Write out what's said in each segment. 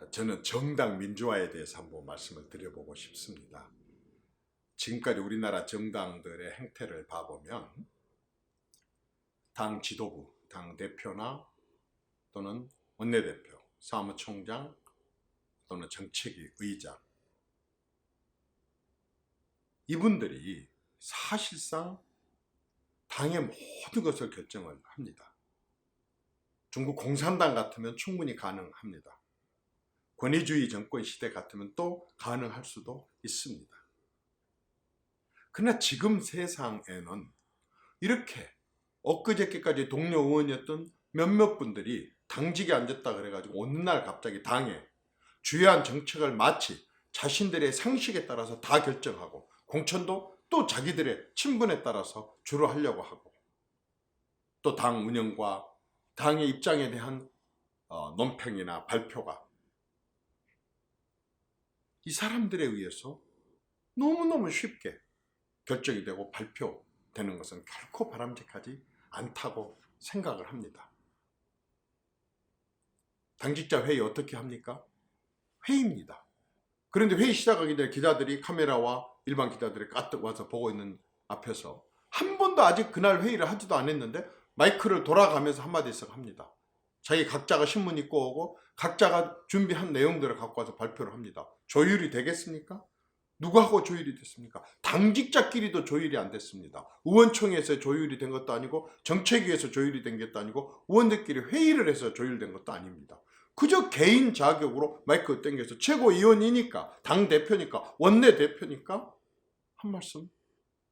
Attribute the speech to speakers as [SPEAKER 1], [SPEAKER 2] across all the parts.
[SPEAKER 1] 저는 정당 민주화에 대해서 한번 말씀을 드려보고 싶습니다. 지금까지 우리나라 정당들의 행태를 봐보면 당 지도부, 당 대표나 또는 원내대표, 사무총장 또는 정책위 의장, 이분들이 사실상 당의 모든 것을 결정을 합니다. 중국 공산당 같으면 충분히 가능합니다. 권위주의 정권 시대 같으면 또 가능할 수도 있습니다. 그러나 지금 세상에는 이렇게 엊그저께까지 동료 의원이었던 몇몇 분들이 당직에 앉았다 그래가지고 어느 날 갑자기 당에 주요한 정책을 마치 자신들의 상식에 따라서 다 결정하고 공천도 또 자기들의 친분에 따라서 주로 하려고 하고 또 당 운영과 당의 입장에 대한 논평이나 발표가 이 사람들에 의해서 너무너무 쉽게 결정이 되고 발표되는 것은 결코 바람직하지 않다고 생각을 합니다. 당직자 회의 어떻게 합니까? 회의입니다. 그런데 회의 시작하기 전에 기자들이 카메라와 일반 기자들이 까뜩 와서 보고 있는 앞에서 한 번도 아직 그날 회의를 하지도 않았는데 마이크를 돌아가면서 한마디씩 합니다. 자기 각자가 신문 읽고 오고 각자가 준비한 내용들을 갖고 와서 발표를 합니다. 조율이 되겠습니까? 누구하고 조율이 됐습니까? 당직자끼리도 조율이 안 됐습니다. 의원총회에서 조율이 된 것도 아니고 정책위에서 조율이 된 것도 아니고 의원들끼리 회의를 해서 조율된 것도 아닙니다. 그저 개인 자격으로 마이크 땡겨서 최고위원이니까 당대표니까 원내대표니까 한 말씀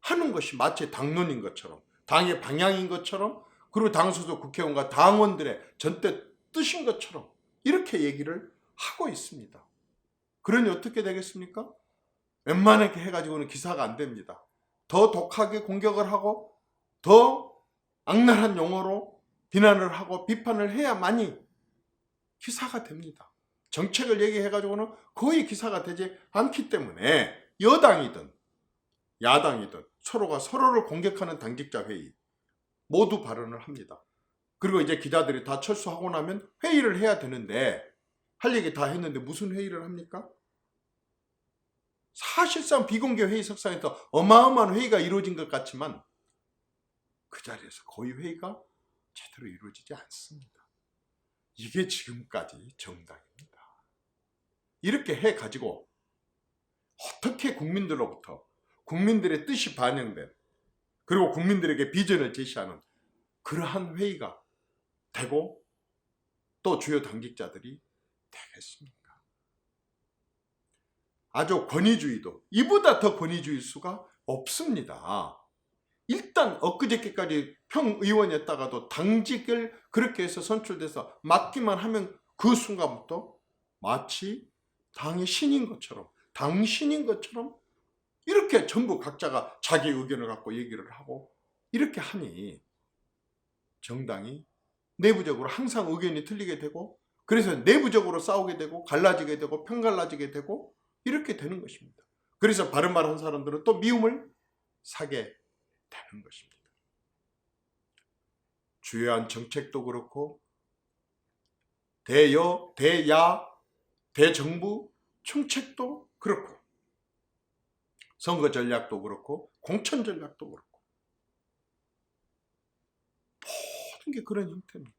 [SPEAKER 1] 하는 것이 마치 당론인 것처럼 당의 방향인 것처럼 그리고 당 소속 국회의원과 당원들의 전대 뜻인 것처럼 이렇게 얘기를 하고 있습니다. 그러니 어떻게 되겠습니까? 웬만하게 해가지고는 기사가 안 됩니다. 더 독하게 공격을 하고 더 악랄한 용어로 비난을 하고 비판을 해야만이 기사가 됩니다. 정책을 얘기해가지고는 거의 기사가 되지 않기 때문에 여당이든 야당이든 서로가 서로를 공격하는 당직자 회의 모두 발언을 합니다. 그리고 이제 기자들이 다 철수하고 나면 회의를 해야 되는데 할 얘기 다 했는데 무슨 회의를 합니까? 사실상 비공개 회의석상에서 어마어마한 회의가 이루어진 것 같지만 그 자리에서 거의 회의가 제대로 이루어지지 않습니다. 이게 지금까지 정당입니다. 이렇게 해가지고 어떻게 국민들로부터 국민들의 뜻이 반영된 그리고 국민들에게 비전을 제시하는 그러한 회의가 되고 또 주요 당직자들이 되겠습니까? 아주 권위주의도 이보다 더 권위주의일 수가 없습니다. 일단 엊그저께까지 평의원이었다가도 당직을 그렇게 해서 선출돼서 맡기만 하면 그 순간부터 마치 당의 신인 것처럼 당신인 것처럼 이렇게 전부 각자가 자기 의견을 갖고 얘기를 하고 이렇게 하니 정당이 내부적으로 항상 의견이 틀리게 되고 그래서 내부적으로 싸우게 되고 갈라지게 되고 편갈라지게 되고 이렇게 되는 것입니다. 그래서 바른 말 한 사람들은 또 미움을 사게 되는 것입니다. 주요한 정책도 그렇고 대여, 대야, 대정부 정책도 그렇고 선거 전략도 그렇고 공천 전략도 그렇고 모든 게 그런 형태입니다.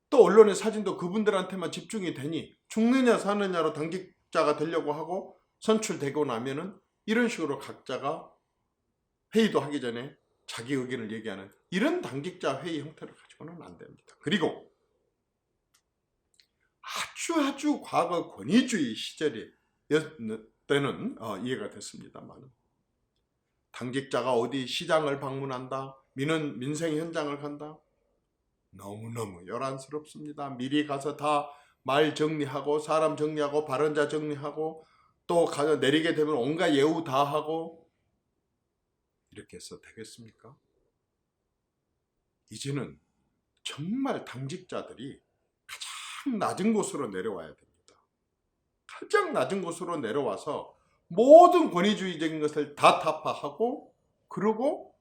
[SPEAKER 1] 또 언론의 사진도 그분들한테만 집중이 되니 죽느냐 사느냐로 당직자가 되려고 하고 선출되고 나면은 이런 식으로 각자가 회의도 하기 전에 자기 의견을 얘기하는 이런 당직자 회의 형태를 가지고는 안 됩니다. 그리고 아주 과거 권위주의 시절이 때는 이해가 됐습니다만 당직자가 어디 시장을 방문한다, 민생 현장을 간다, 너무너무 요란스럽습니다. 미리 가서 다 말 정리하고 사람 정리하고 발언자 정리하고 또 가서 내리게 되면 온갖 예우 다 하고 이렇게 해서 되겠습니까? 이제는 정말 당직자들이 가장 낮은 곳으로 내려와야 됩니다. 가장 낮은 곳으로 내려와서 모든 권위주의적인 것을 다 타파하고 그러고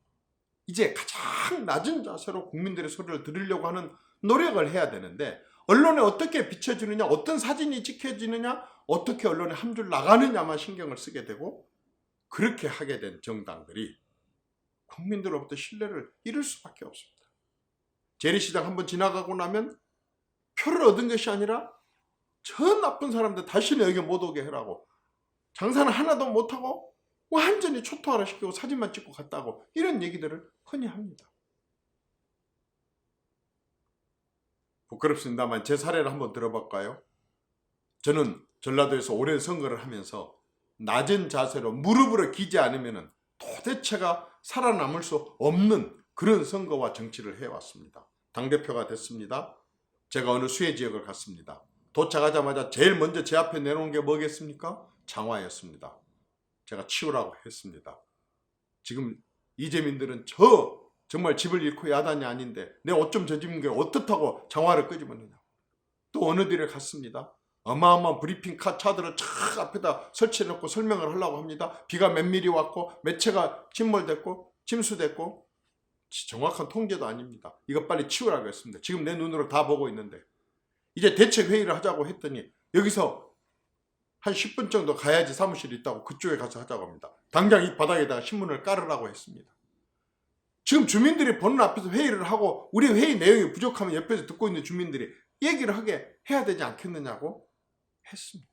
[SPEAKER 1] 이제 가장 낮은 자세로 국민들의 소리를 들으려고 하는 노력을 해야 되는데 언론에 어떻게 비춰지느냐, 어떤 사진이 찍혀지느냐, 어떻게 언론에 한 줄 나가느냐만 신경을 쓰게 되고, 그렇게 하게 된 정당들이 국민들로부터 신뢰를 잃을 수밖에 없습니다. 재래시장 한번 지나가고 나면 표를 얻은 것이 아니라 저 나쁜 사람들 다시는 여기 못 오게 해라고, 장사는 하나도 못하고 완전히 초토화를 시키고 사진만 찍고 갔다고, 이런 얘기들을 흔히 합니다. 부끄럽습니다만 제 사례를 한번 들어볼까요? 저는 전라도에서 오랜 선거를 하면서 낮은 자세로 무릎으로 기지 않으면 도대체가 살아남을 수 없는 그런 선거와 정치를 해왔습니다. 당대표가 됐습니다. 제가 어느 수해 지역을 갔습니다. 도착하자마자 제일 먼저 제 앞에 내놓은 게 뭐겠습니까? 장화였습니다. 제가 치우라고 했습니다. 지금 이재민들은 정말 집을 잃고 야단이 아닌데 내 옷 좀 젖은 게 어떻다고 장화를 끄집어내냐. 또 어느 데를 갔습니다. 어마어마한 브리핑 차들을 쫙 앞에다 설치해놓고 설명을 하려고 합니다. 비가 몇 미리 왔고 몇 채가 침몰됐고 침수됐고, 정확한 통계도 아닙니다. 이거 빨리 치우라고 했습니다. 지금 내 눈으로 다 보고 있는데, 이제 대책회의를 하자고 했더니 여기서 한 10분 정도 가야지 사무실이 있다고 그쪽에 가서 하자고 합니다. 당장 이 바닥에다가 신문을 깔으라고 했습니다. 지금 주민들이 보는 앞에서 회의를 하고 우리 회의 내용이 부족하면 옆에서 듣고 있는 주민들이 얘기를 하게 해야 되지 않겠느냐고 했습니다.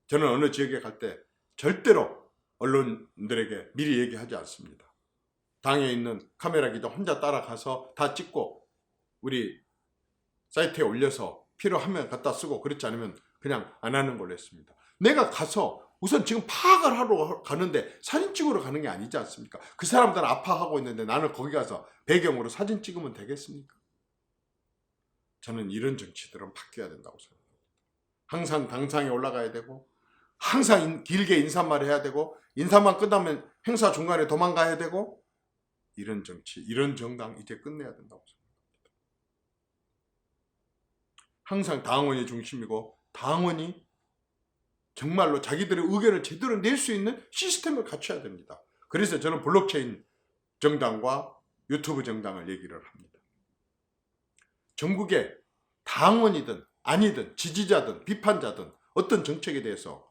[SPEAKER 1] 저는 어느 지역에 갈 때 절대로 언론들에게 미리 얘기하지 않습니다. 당에 있는 카메라 기자 혼자 따라가서 다 찍고 우리 사이트에 올려서 필요하면 갖다 쓰고, 그렇지 않으면 그냥 안 하는 걸로 했습니다. 내가 가서 우선 지금 파악을 하러 가는데 사진 찍으러 가는 게 아니지 않습니까? 그 사람들은 아파하고 있는데 나는 거기 가서 배경으로 사진 찍으면 되겠습니까? 저는 이런 정치들은 바뀌어야 된다고 생각합니다. 항상 당상에 올라가야 되고, 항상 길게 인사말 해야 되고, 인사만 끝나면 행사 중간에 도망가야 되고, 이런 정치, 이런 정당 이제 끝내야 된다고 생각합니다. 항상 당원이 중심이고, 당원이 정말로 자기들의 의견을 제대로 낼 수 있는 시스템을 갖춰야 됩니다. 그래서 저는 블록체인 정당과 유튜브 정당을 얘기를 합니다. 전국에 당원이든 아니든 지지자든 비판자든 어떤 정책에 대해서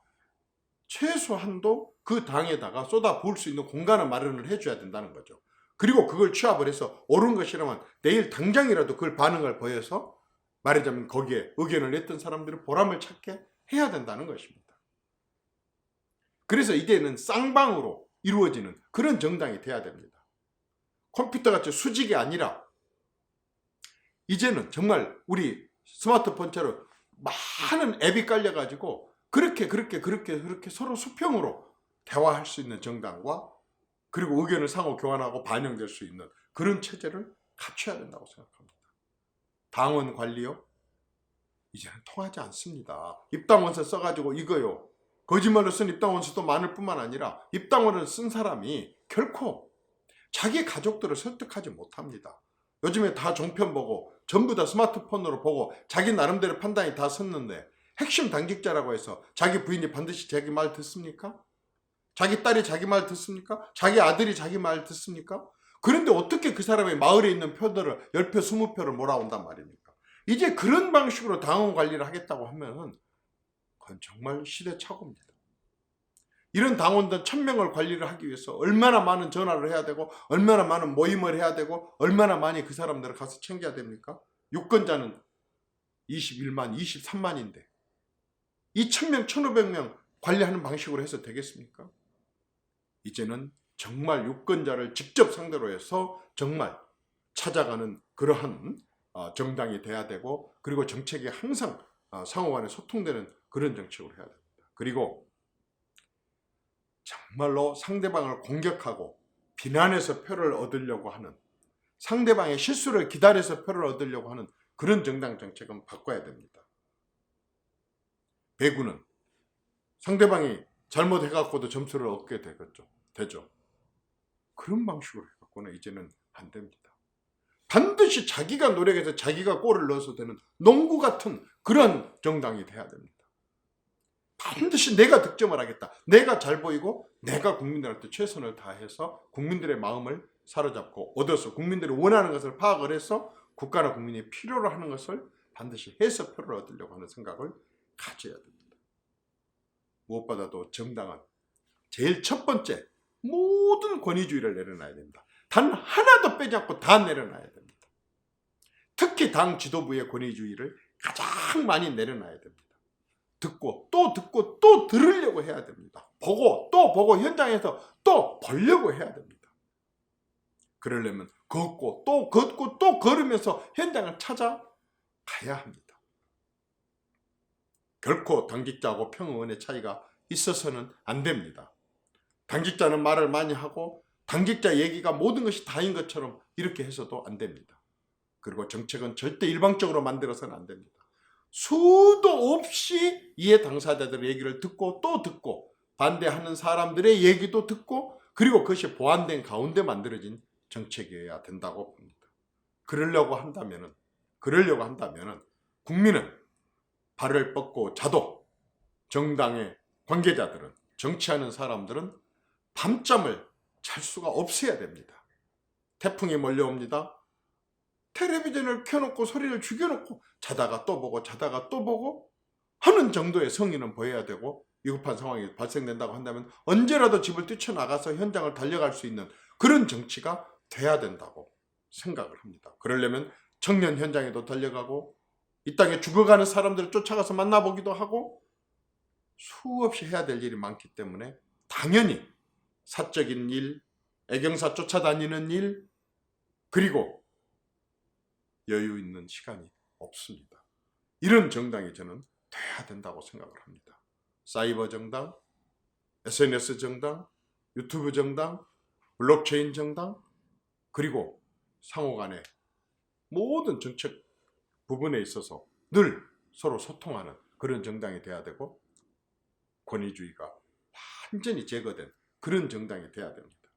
[SPEAKER 1] 최소한도 그 당에다가 쏟아부을 수 있는 공간을 마련을 해줘야 된다는 거죠. 그리고 그걸 취합을 해서 옳은 것이라면 내일 당장이라도 그걸 반응을 보여서 말하자면 거기에 의견을 냈던 사람들이 보람을 찾게 해야 된다는 것입니다. 그래서 이제는 쌍방으로 이루어지는 그런 정당이 돼야 됩니다. 컴퓨터같이 수직이 아니라 이제는 정말 우리 스마트폰처럼 많은 앱이 깔려가지고 그렇게 서로 수평으로 대화할 수 있는 정당과, 그리고 의견을 상호 교환하고 반영될 수 있는 그런 체제를 갖춰야 된다고 생각합니다. 당원 관리요? 이제는 통하지 않습니다. 입당원서 써가지고 이거요. 거짓말로 쓴 입당원서도 많을 뿐만 아니라 입당원을 쓴 사람이 결코 자기 가족들을 설득하지 못합니다. 요즘에 다 종편 보고 전부 다 스마트폰으로 보고 자기 나름대로 판단이 다 섰는데, 핵심 당직자라고 해서 자기 부인이 반드시 자기 말 듣습니까? 자기 딸이 자기 말 듣습니까? 자기 아들이 자기 말 듣습니까? 그런데 어떻게 그 사람의 마을에 있는 표들을 10표 20표를 몰아온단 말입니까? 이제 그런 방식으로 당원 관리를 하겠다고 하면 그건 정말 시대착오입니다. 이런 당원들 1000명을 관리를 하기 위해서 얼마나 많은 전화를 해야 되고, 얼마나 많은 모임을 해야 되고, 얼마나 많이 그 사람들을 가서 챙겨야 됩니까? 유권자는 21만, 23만인데 이 1000명, 1500명 관리하는 방식으로 해서 되겠습니까? 이제는 정말 유권자를 직접 상대로 해서 정말 찾아가는 그러한 정당이 돼야 되고, 그리고 정책이 항상 상호간에 소통되는 그런 정책으로 해야 됩니다. 그리고 정말로 상대방을 공격하고 비난해서 표를 얻으려고 하는, 상대방의 실수를 기다려서 표를 얻으려고 하는 그런 정당 정책은 바꿔야 됩니다. 배구는 상대방이 잘못해갖고도 점수를 얻게 되죠. 그런 방식으로 해갖고는 이제는 안 됩니다. 반드시 자기가 노력해서 자기가 골을 넣어서 되는 농구 같은 그런 정당이 돼야 됩니다. 반드시 내가 득점을 하겠다. 내가 잘 보이고 내가 국민들한테 최선을 다해서 국민들의 마음을 사로잡고 얻어서 국민들이 원하는 것을 파악을 해서 국가나 국민이 필요로 하는 것을 반드시 해서 표를 얻으려고 하는 생각을 가져야 됩니다. 무엇보다도 정당은 제일 첫 번째 모든 권위주의를 내려놔야 됩니다. 단 하나도 빼지 않고 다 내려놔야 됩니다. 특히 당 지도부의 권위주의를 가장 많이 내려놔야 됩니다. 듣고 또 들으려고 해야 됩니다. 보고 또 보고 현장에서 또 보려고 해야 됩니다. 그러려면 걷고 또 걸으면서 현장을 찾아가야 합니다. 결코 당직자하고 평의원의 차이가 있어서는 안 됩니다. 당직자는 말을 많이 하고 당직자 얘기가 모든 것이 다인 것처럼 이렇게 해서도 안 됩니다. 그리고 정책은 절대 일방적으로 만들어서는 안 됩니다. 수도 없이 이해 당사자들의 얘기를 듣고 또 듣고 반대하는 사람들의 얘기도 듣고 그리고 그것이 보완된 가운데 만들어진 정책이어야 된다고 봅니다. 그러려고 한다면은 국민은 발을 뻗고 자도 정당의 관계자들은 정치하는 사람들은 밤잠을 잘 수가 없어야 됩니다. 태풍이 몰려옵니다. 텔레비전을 켜놓고 소리를 죽여놓고 자다가 또 보고 하는 정도의 성의는 보여야 되고 위급한 상황이 발생된다고 한다면 언제라도 집을 뛰쳐나가서 현장을 달려갈 수 있는 그런 정치가 돼야 된다고 생각을 합니다. 그러려면 청년 현장에도 달려가고 이 땅에 죽어가는 사람들을 쫓아가서 만나보기도 하고 수없이 해야 될 일이 많기 때문에 당연히 사적인 일, 애경사 쫓아다니는 일 그리고 여유 있는 시간이 없습니다. 이런 정당이 저는 돼야 된다고 생각을 합니다. 사이버 정당, SNS 정당, 유튜브 정당, 블록체인 정당 그리고 상호 간의 모든 정책 부분에 있어서 늘 서로 소통하는 그런 정당이 돼야 되고 권위주의가 완전히 제거된 그런 정당이 돼야 됩니다.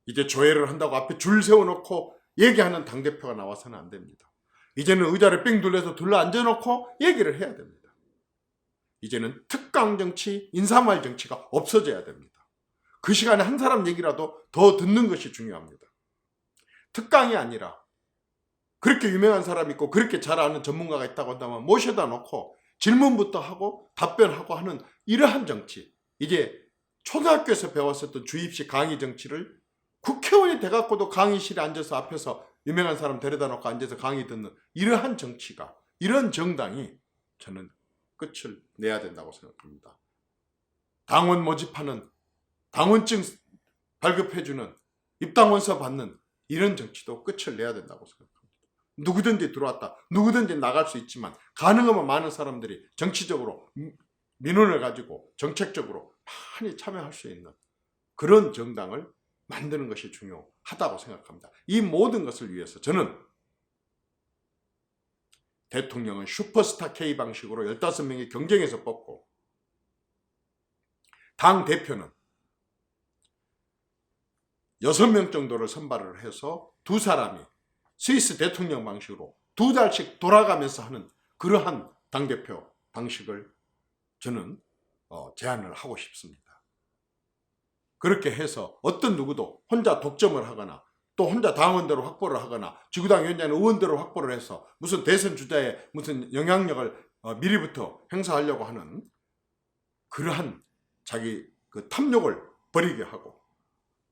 [SPEAKER 1] 이제 조회를 한다고 앞에 줄 세워놓고 얘기하는 당대표가 나와서는 안 됩니다. 이제는 의자를 삥 둘러서 앉아놓고 얘기를 해야 됩니다. 이제는 특강 정치, 인사말 정치가 없어져야 됩니다. 그 시간에 한 사람 얘기라도 더 듣는 것이 중요합니다. 특강이 아니라 그렇게 유명한 사람이 있고 그렇게 잘 아는 전문가가 있다고 한다면 모셔다 놓고 질문부터 하고 답변하고 하는 이러한 정치, 이제 초등학교에서 배웠었던 주입식 강의 정치를 국회의원이 돼갖고도 강의실에 앉아서 앞에서 유명한 사람 데려다 놓고 앉아서 강의 듣는 이러한 정치가, 이런 정당이 저는 끝을 내야 된다고 생각합니다. 당원 모집하는, 당원증 발급해주는, 입당원서 받는 이런 정치도 끝을 내야 된다고 생각합니다. 누구든지 들어왔다, 누구든지 나갈 수 있지만 가능하면 많은 사람들이 정치적으로 민원을 가지고 정책적으로 많이 참여할 수 있는 그런 정당을 만드는 것이 중요하다고 생각합니다. 이 모든 것을 위해서 저는 대통령은 슈퍼스타 K 방식으로 15명이 경쟁해서 뽑고 당 대표는 6명 정도를 선발을 해서 두 사람이 스위스 대통령 방식으로 2달씩 돌아가면서 하는 그러한 당대표 방식을 저는 제안을 하고 싶습니다. 그렇게 해서 어떤 누구도 혼자 독점을 하거나 또 혼자 당원대로 확보를 하거나 지구당 위원장은 의원대로 확보를 해서 무슨 대선 주자의 무슨 영향력을 미리부터 행사하려고 하는 그러한 자기 그 탐욕을 버리게 하고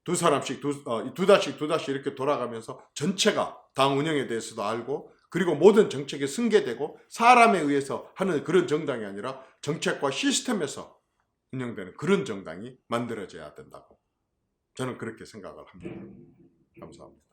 [SPEAKER 1] 두 사람씩 두 달씩 이렇게 돌아가면서 전체가 당 운영에 대해서도 알고 그리고 모든 정책이 승계되고 사람에 의해서 하는 그런 정당이 아니라 정책과 시스템에서 운영되는 그런 정당이 만들어져야 된다고 저는 그렇게 생각을 합니다. 감사합니다.